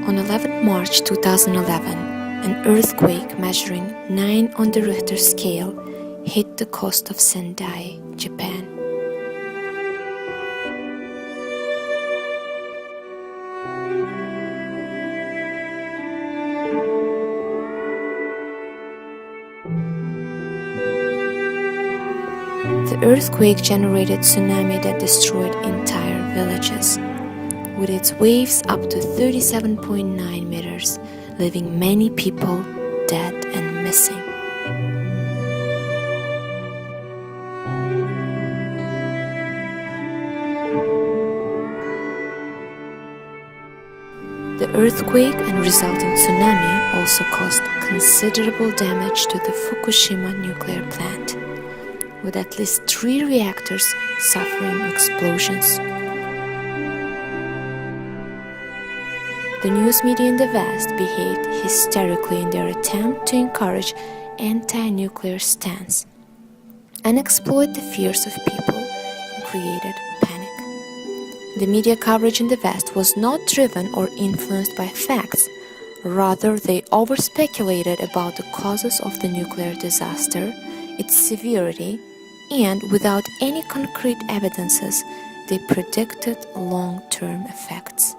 On 11 March 2011, an earthquake measuring 9 on the Richter scale hit the coast of Sendai, Japan. The earthquake generated tsunami that destroyed entire villages, with its waves up to 37.9 meters, leaving many people dead and missing. The earthquake and resulting tsunami also caused considerable damage to the Fukushima nuclear plant, with at least 3 reactors suffering explosions. The news media in the West behaved hysterically in their attempt to encourage anti-nuclear stance and exploit the fears of people and created panic. The media coverage in the West was not driven or influenced by facts. Rather, they over-speculated about the causes of the nuclear disaster, its severity, and without any concrete evidences, they predicted long-term effects.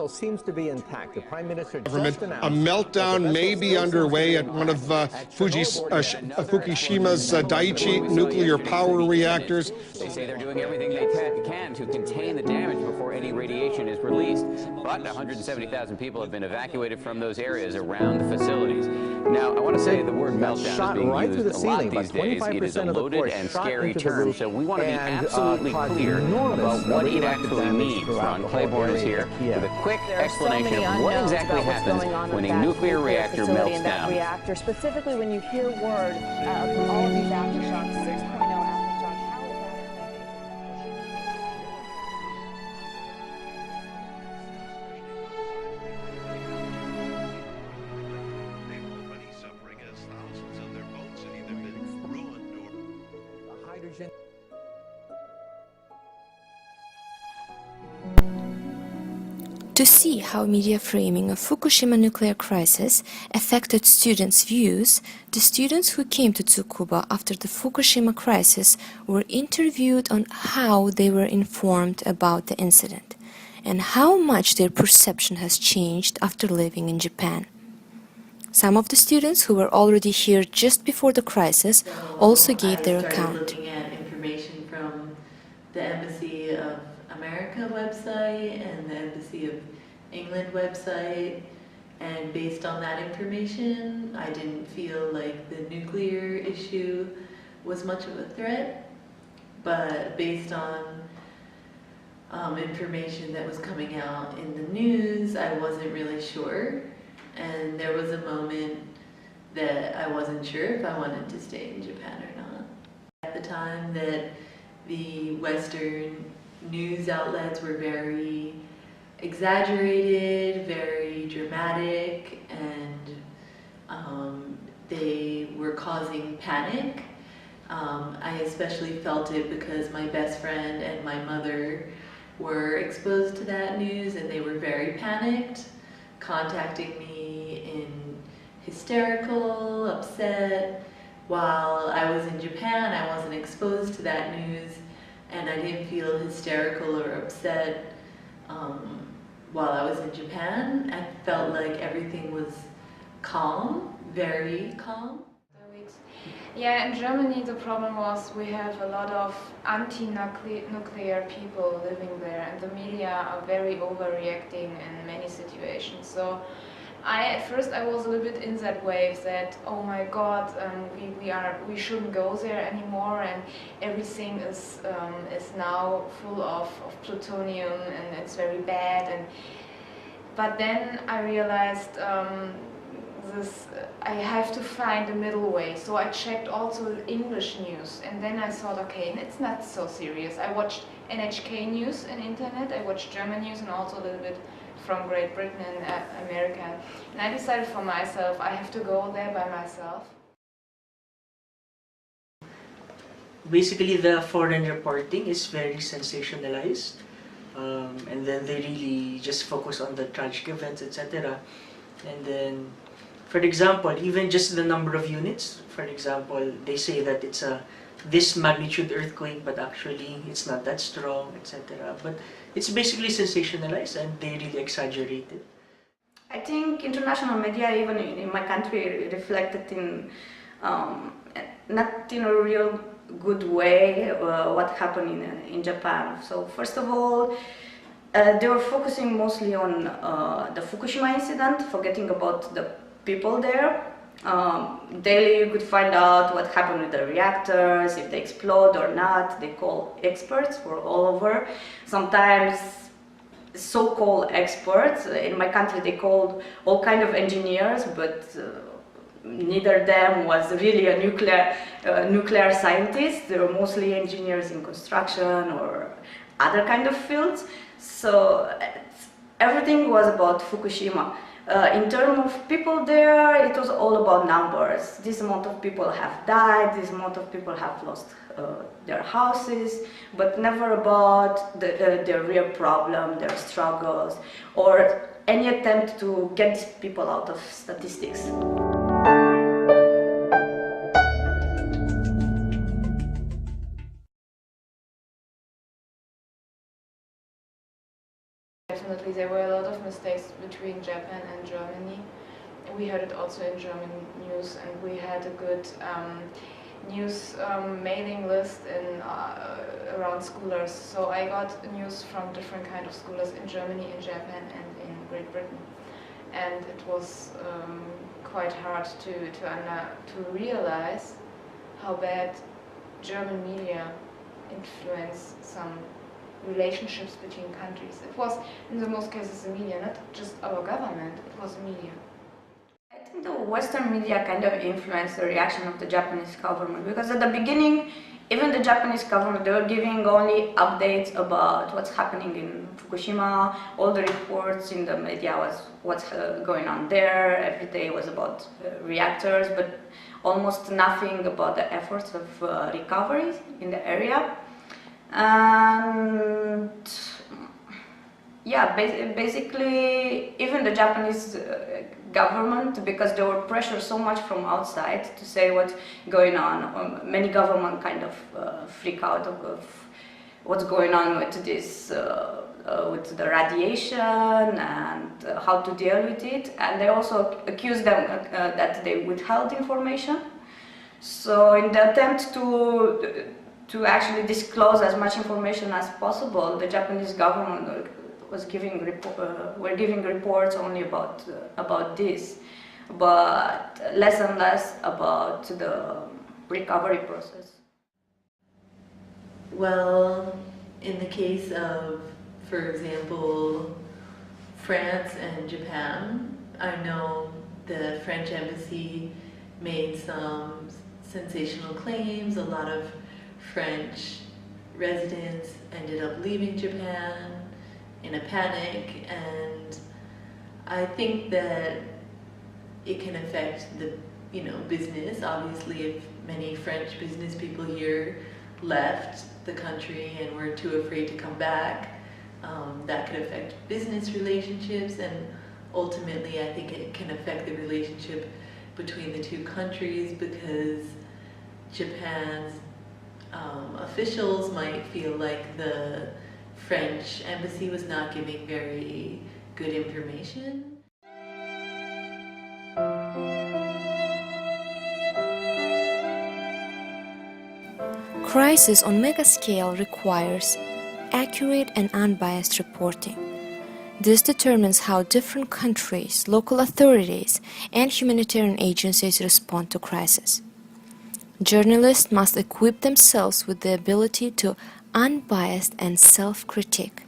Seems to be intact. The Prime Minister just announced a meltdown may be underway at one of Fukushima's Daiichi nuclear power reactors. They say they're doing everything they can to contain the damage before any radiation is released, but 170,000 people have been evacuated from those areas around the facilities. Now, I want to say the word meltdown is being used a lot these days. It is a loaded and scary term, so we want to be absolutely clear about what it actually means. Ron Claiborne is here with a quick explanation of what exactly happens when a nuclear reactor melts down. Reactor, specifically when you hear word of all of these aftershocks, 6.0 aftershocks, how is They're already suffering as thousands of their boats have either been ruined or hydrogen. To see how media framing of Fukushima nuclear crisis affected students' views, the students who came to Tsukuba after the Fukushima crisis were interviewed on how they were informed about the incident and how much their perception has changed after living in Japan. Some of the students who were already here just before the crisis also gave their account. Looking at information from the Embassy of America website and the Embassy of England website, and based on that information I didn't feel like the nuclear issue was much of a threat, but based on information that was coming out in the news I wasn't really sure, and there was a moment that I wasn't sure if I wanted to stay in Japan or not. At the time that the Western news outlets were very exaggerated, very dramatic, and they were causing panic. I especially felt it because my best friend and my mother were exposed to that news and they were very panicked, contacting me in hysterical, upset. While I was in Japan, I wasn't exposed to that news, and I didn't feel hysterical or upset while I was in Japan. I felt like everything was calm, very calm. Yeah, in Germany the problem was we have a lot of anti-nuclear people living there, and the media are very overreacting in many situations. So at first I was a little bit in that wave that, oh my God, we shouldn't go there anymore, and everything is now full of plutonium and it's very bad. But then I realized I have to find a middle way. So I checked also English news, and then I thought, okay, it's not so serious. I watched NHK news on internet, I watched German news and also a little bit from Great Britain and America. And I decided for myself, I have to go there by myself. Basically, the foreign reporting is very sensationalized. and then they really just focus on the tragic events, etc. And then, for example, even just the number of units, for example, they say that it's a this magnitude earthquake, but actually it's not that strong, etc. But it's basically sensationalized and they really exaggerate it. I think international media, even in my country, reflected in not in a real good way what happened in Japan. So first of all, they were focusing mostly on the Fukushima incident, forgetting about the people there. Daily you could find out what happened with the reactors, if they explode or not. They call experts for all over. Sometimes so-called experts. In my country they called all kind of engineers, but neither of them was really a nuclear scientist. They were mostly engineers in construction or other kind of fields. So everything was about Fukushima. In terms of people there, it was all about numbers. This amount of people have died, this amount of people have lost their houses, but never about their real problem, their struggles, or any attempt to get these people out of statistics. Definitely, there were a lot of mistakes between Japan and Germany. We heard it also in German news, and we had a good news mailing list around schoolers. So I got news from different kind of schoolers in Germany, in Japan, and in Great Britain. And it was quite hard to realize how bad German media influence some relationships between countries. It was, in the most cases, the media, not just our government, it was the media. I think the Western media kind of influenced the reaction of the Japanese government, because at the beginning, even the Japanese government, they were giving only updates about what's happening in Fukushima. All the reports in the media was what's going on there. Every day was about reactors, but almost nothing about the efforts of recovery in the area. And yeah, basically, even the Japanese government, because there were pressure so much from outside to say what's going on. Many government kind of freak out of what's going on with this, with the radiation and how to deal with it. And they also accused them that they withheld information. So in the attempt to actually disclose as much information as possible, the Japanese government was giving reports only about this, but less and less about the recovery process. Well, in the case of, for example, France and Japan, I know the French embassy made some sensational claims. A lot of French residents ended up leaving Japan in a panic, and I think that it can affect the business. Obviously, if many French business people here left the country and were too afraid to come back, that could affect business relationships, and ultimately I think it can affect the relationship between the two countries, because Japan's officials might feel like the French embassy was not giving very good information. Crisis on mega scale requires accurate and unbiased reporting. This determines how different countries, local authorities, and humanitarian agencies respond to crisis. Journalists must equip themselves with the ability to unbiased and self-critique,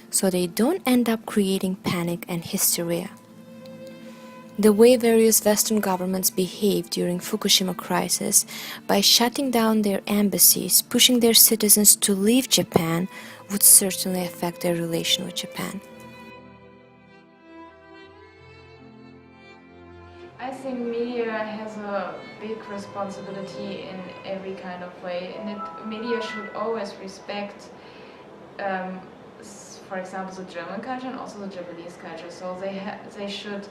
so they don't end up creating panic and hysteria. The way various Western governments behaved during Fukushima crisis by shutting down their embassies, pushing their citizens to leave Japan, would certainly affect their relation with Japan. I think media has a big responsibility in every kind of way, and media should always respect for example, the German culture and also the Japanese culture. So they should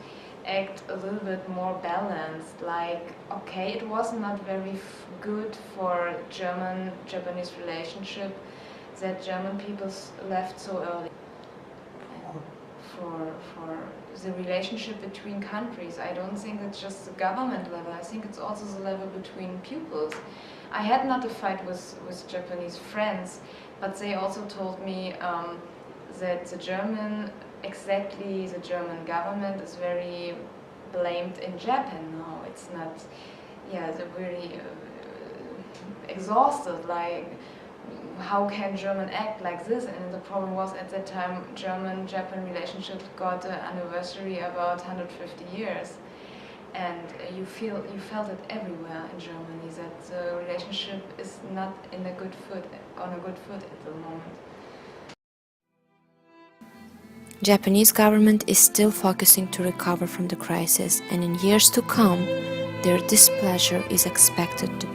act a little bit more balanced. Like, okay, it was not very good for German-Japanese relationship that German people left so early. For the relationship between countries, I don't think it's just the government level. I think it's also the level between pupils. I had not a fight with Japanese friends, but they also told me that the German government is very blamed in Japan now. It's not, yeah, they're really exhausted, like, how can German act like this? And the problem was, at that time, German-Japan relationship got an anniversary about 150 years. And you felt it everywhere in Germany, that the relationship is not on a good foot at the moment. Japanese government is still focusing to recover from the crisis, and in years to come, their displeasure is expected to